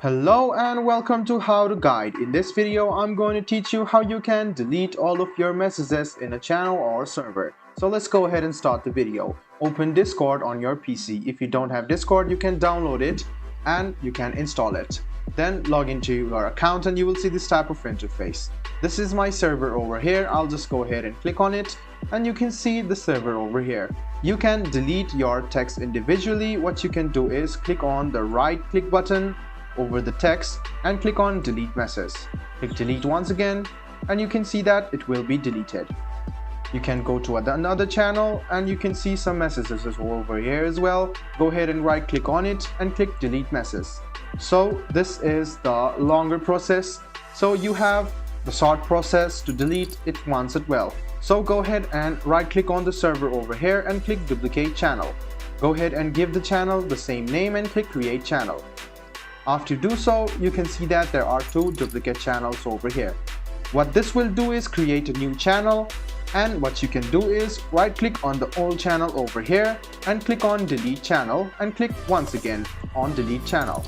Hello and welcome to How to Guide. In this video, I'm going to teach you how you can delete all of your messages in a channel or server. So let's go ahead and start the video. Open Discord on your PC. If you don't have Discord, you can download it and you can install it. Then log into your account and you will see this type of interface. This is my server over here. I'll just go ahead and click on it and you can see the server over here. You can delete your text individually. What you can do is click on the right click button over the text and click on delete message. Click delete once again and you can see that it will be deleted. You can go to another channel and you can see some messages over here as well. Go ahead and right click on it and click delete message. So this is the longer process. So you have the short process to delete it once as well. So go ahead and right click on the server over here and click duplicate channel. Go ahead and give the channel the same name and click create channel. After you do so, you can see that there are two duplicate channels over here. What this will do is create a new channel, and what you can do is right click on the old channel over here and click on delete channel and click once again on delete channel.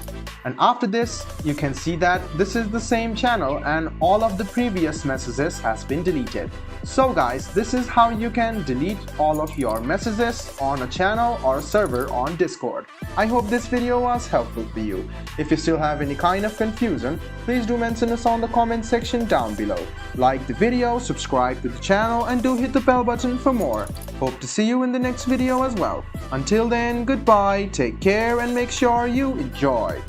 And after this, you can see that this is the same channel and all of the previous messages has been deleted. So guys, this is how you can delete all of your messages on a channel or a server on Discord. I hope this video was helpful for you. If you still have any kind of confusion, please do mention us on the comment section down below. Like the video, subscribe to the channel and do hit the bell button for more. Hope to see you in the next video as well. Until then, goodbye, take care and make sure you enjoy.